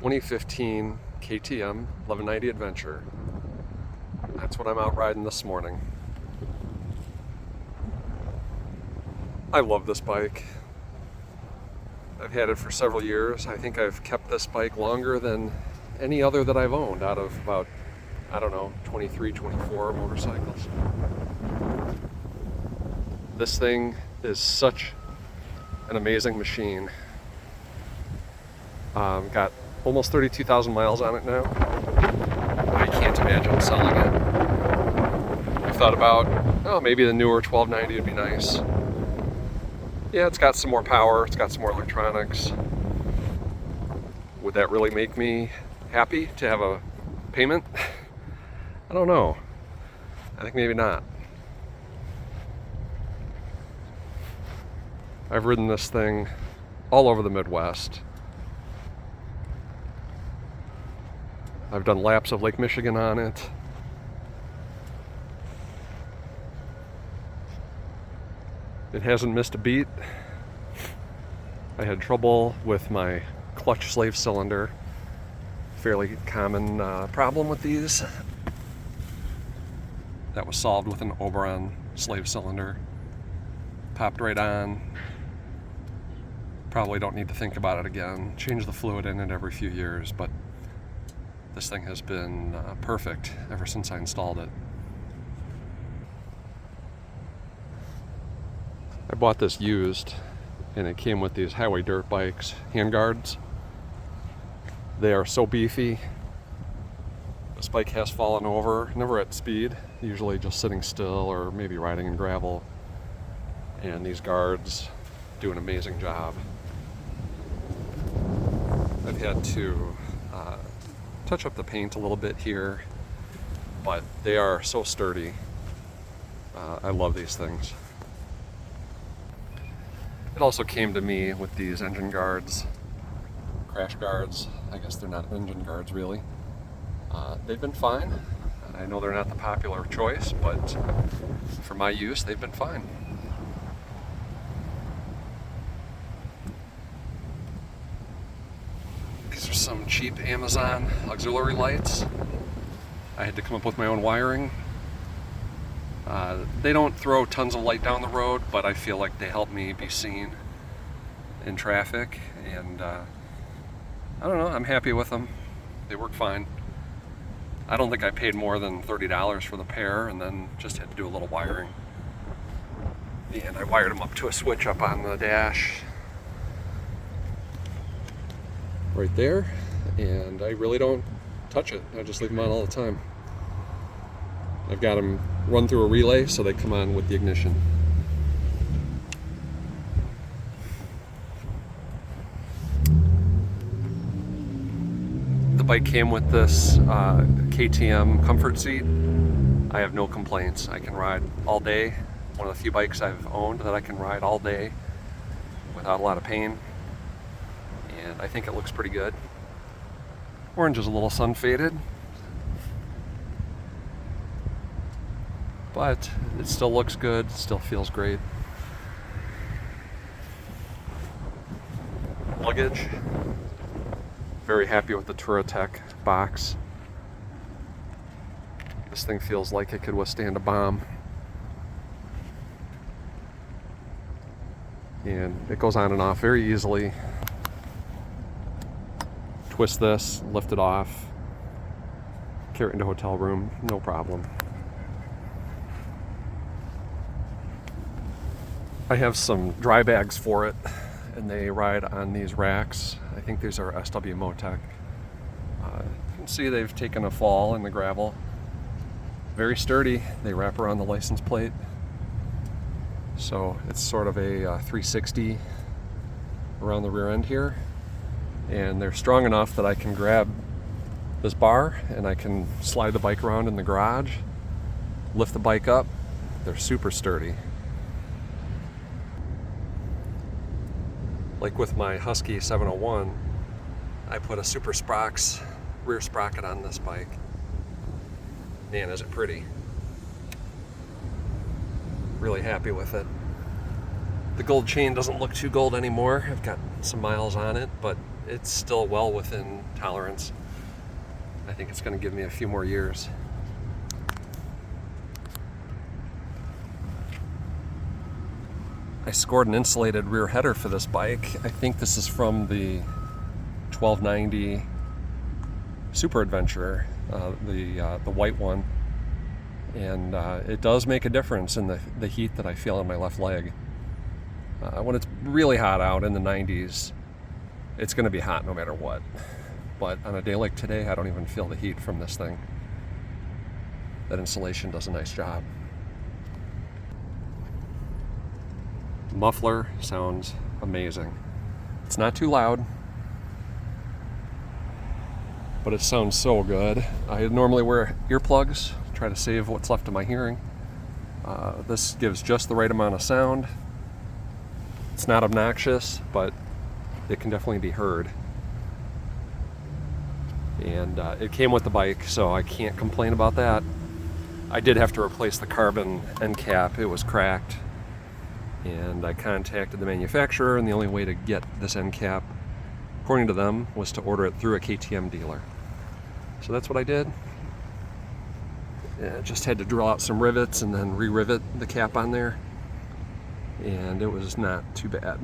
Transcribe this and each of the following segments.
2015 KTM 1190 Adventure. That's what I'm out riding this morning. I love this bike. I've had it for several years. I think I've kept this bike longer than any other that I've owned out of about, I don't know, 23, 24 motorcycles. This thing is such an amazing machine. Got almost 32,000 miles on it now. I can't imagine selling it. I thought about, oh, maybe the newer 1290 would be nice. Yeah, it's got some more power, it's got some more electronics. Would that really make me happy to have a payment? I don't know. I think maybe not. I've ridden this thing all over the Midwest. I've done laps of Lake Michigan on it. It hasn't missed a beat. I had trouble with my clutch slave cylinder. Fairly common problem with these. That was solved with an Oberon slave cylinder. Popped right on. Probably don't need to think about it again. Change the fluid in it every few years, but this thing has been perfect ever since I installed it. I bought this used, and it came with these highway dirt bikes, handguards. They are so beefy. This bike has fallen over, never at speed, usually just sitting still or maybe riding in gravel. And these guards do an amazing job. I've had to touch up the paint a little bit here, but they are so sturdy. I love these things. It also came to me with these engine guards, crash guards. I guess they're not engine guards really. They've been fine. I know they're not the popular choice, but for my use, they've been fine. These are some cheap Amazon auxiliary lights. I had to come up with my own wiring. They don't throw tons of light down the road, but I feel like they help me be seen in traffic, and I don't know, I'm happy with them. They work fine. I don't think I paid more than $30 for the pair, and then just had to do a little wiring. And I wired them up to a switch up on the dash right there, and I really don't touch it. I just leave them on all the time. I've got them run through a relay so they come on with the ignition. The bike came with this KTM comfort seat. I have no complaints. I can ride all day. One of the few bikes I've owned that I can ride all day without a lot of pain. And I think it looks pretty good. Orange is a little sun faded, but it still looks good, still feels great. Luggage. Very happy with the Touratech box. This thing feels like it could withstand a bomb. And it goes on and off very easily. Twist this, lift it off, carry it into a hotel room, no problem. I have some dry bags for it, and they ride on these racks. I think these are SW-Motech. You can see they've taken a fall in the gravel. Very sturdy. They wrap around the license plate. So it's sort of a 360 around the rear end here. And they're strong enough that I can grab this bar and I can slide the bike around in the garage, lift the bike up. They're super sturdy. Like with my Husky 701, I put a Supersprox rear sprocket on this bike. Man, is it pretty. Really happy with it. The gold chain doesn't look too gold anymore. I've got some miles on it, but it's still well within tolerance. I think it's going to give me a few more years. I scored an insulated rear header for this bike. I think this is from the 1290 Super Adventurer, the white one. And it does make a difference in the heat that I feel in my left leg. When it's really hot out in the 90s, it's going to be hot no matter what. But on a day like today, I don't even feel the heat from this thing. That insulation does a nice job. Muffler sounds amazing. It's not too loud, but it sounds so good. I normally wear earplugs, try to save what's left of my hearing. This gives just the right amount of sound. It's not obnoxious, but it can definitely be heard. And it came with the bike, so I can't complain about that. I did have to replace the carbon end cap. It was cracked. And I contacted the manufacturer, and the only way to get this end cap, according to them, was to order it through a KTM dealer. So that's what I did. Yeah, just had to drill out some rivets and then re-rivet the cap on there. And it was not too bad.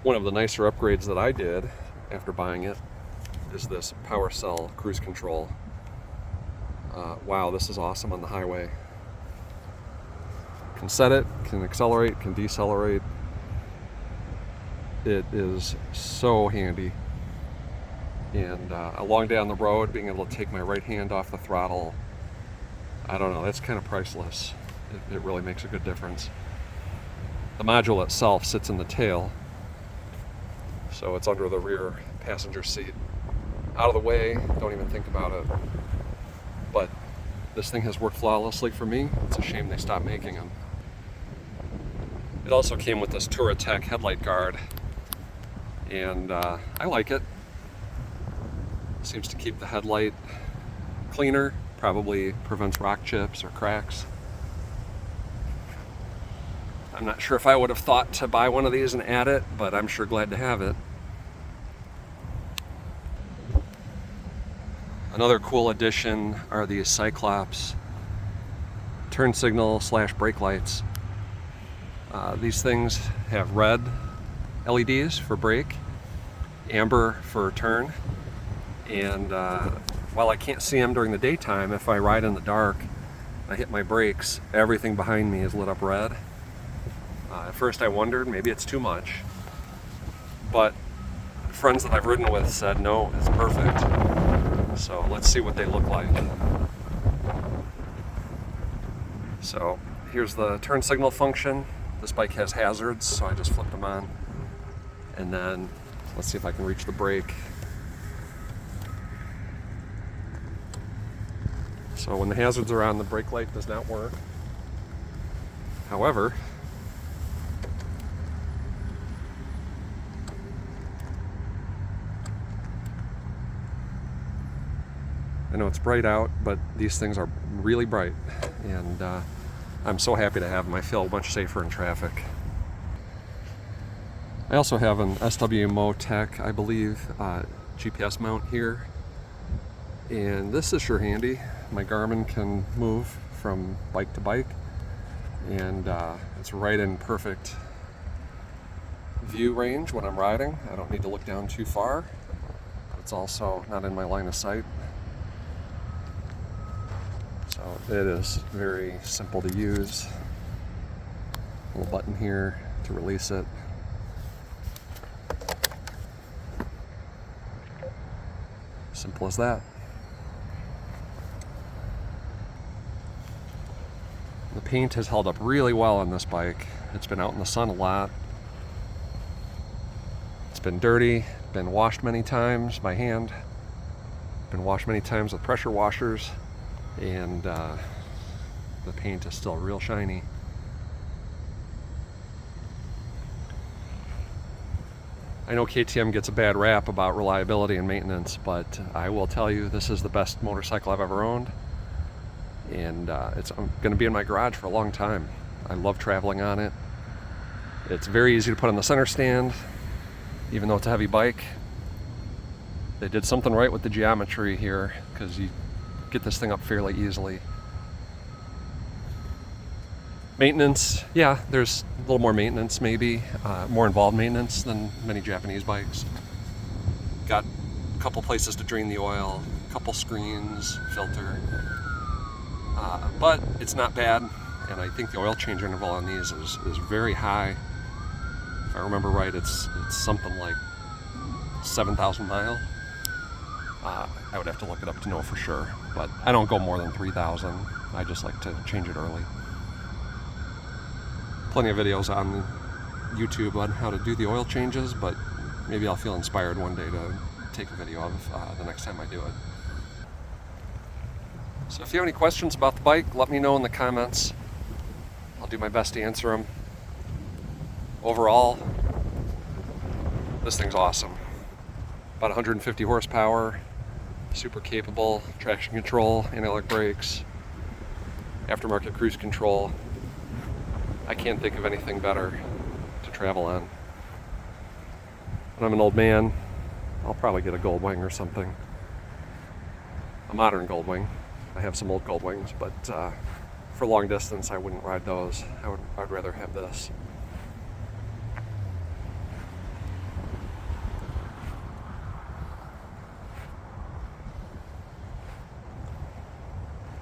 One of the nicer upgrades that I did after buying it is this PowerCell cruise control. Wow, this is awesome on the highway. Can set it, can accelerate, can decelerate. It is so handy. And a long day on the road, being able to take my right hand off the throttle, I don't know, that's kind of priceless. It really makes a good difference. The module itself sits in the tail, so it's under the rear passenger seat. Out of the way, don't even think about it. But this thing has worked flawlessly for me. It's a shame they stopped making them. It also came with this Touratech headlight guard, and I like it. Seems to keep the headlight cleaner, probably prevents rock chips or cracks. I'm not sure if I would have thought to buy one of these and add it, but I'm sure glad to have it. Another cool addition are these Cyclops turn signal / brake lights. These things have red LEDs for brake, amber for turn, and while I can't see them during the daytime, if I ride in the dark, I hit my brakes, everything behind me is lit up red. At first I wondered, maybe it's too much, but friends that I've ridden with said, no, it's perfect. So let's see what they look like. So here's the turn signal function. This bike has hazards, so I just flipped them on. And then let's see if I can reach the brake. So when the hazards are on, the brake light does not work. However, I know it's bright out, but these things are really bright, and I'm so happy to have them. I feel much safer in traffic. I also have an SW-Motech, I believe, GPS mount here, and this is sure handy. My Garmin can move from bike to bike, and it's right in perfect view range when I'm riding. I don't need to look down too far. It's also not in my line of sight. So it is very simple to use. Little button here to release it. Simple as that. The paint has held up really well on this bike. It's been out in the sun a lot. It's been dirty, been washed many times by hand, been washed many times with pressure washers, and the paint is still real shiny. I know KTM gets a bad rap about reliability and maintenance, but I will tell you, this is the best motorcycle I've ever owned, and it's going to be in my garage for a long time. I love traveling on it. It's very easy to put on the center stand, even though it's a heavy bike. They did something right with the geometry here, because you get this thing up fairly easily. Maintenance, yeah, there's a little more maintenance maybe, more involved maintenance than many Japanese bikes. Got a couple places to drain the oil, a couple screens, filter, but it's not bad, and I think the oil change interval on these is very high. If I remember right, it's something like 7,000 miles. I would have to look it up to know for sure, but I don't go more than 3,000. I just like to change it early. Plenty of videos on YouTube on how to do the oil changes, but maybe I'll feel inspired one day to take a video of the next time I do it. So if you have any questions about the bike, let me know in the comments. I'll do my best to answer them. Overall, this thing's awesome. About 150 horsepower, super capable, traction control, anti-lock brakes, aftermarket cruise control. I can't think of anything better to travel on. When I'm an old man, I'll probably get a Goldwing or something. A modern Goldwing. I have some old Goldwings, but for long distance I wouldn't ride those. I'd rather have this.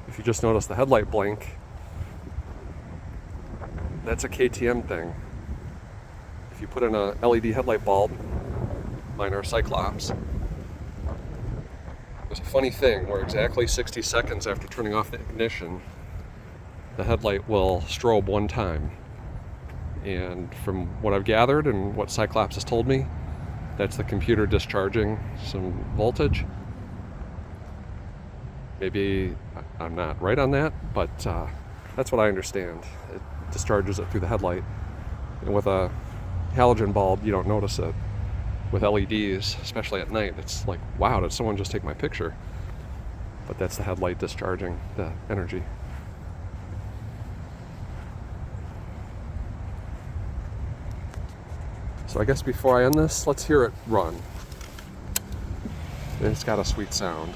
If you just notice the headlight blink, that's a KTM thing. If you put in a LED headlight bulb, mine are Cyclops, there's a funny thing where exactly 60 seconds after turning off the ignition, the headlight will strobe one time. And from what I've gathered and what Cyclops has told me, that's the computer discharging some voltage. Maybe I'm not right on that, but that's what I understand. It discharges it through the headlight. And with a halogen bulb, you don't notice it. With LEDs, especially at night, it's like, wow, did someone just take my picture? But that's the headlight discharging the energy. So I guess before I end this, let's hear it run. And it's got a sweet sound.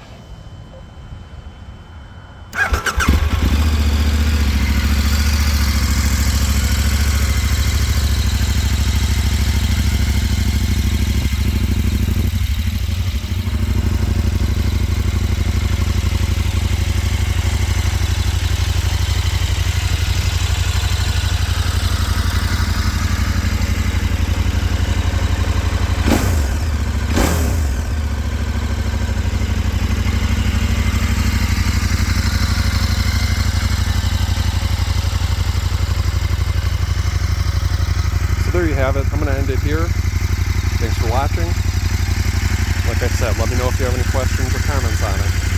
There you have it. I'm going to end it here. Thanks for watching. Like I said, let me know if you have any questions or comments on it.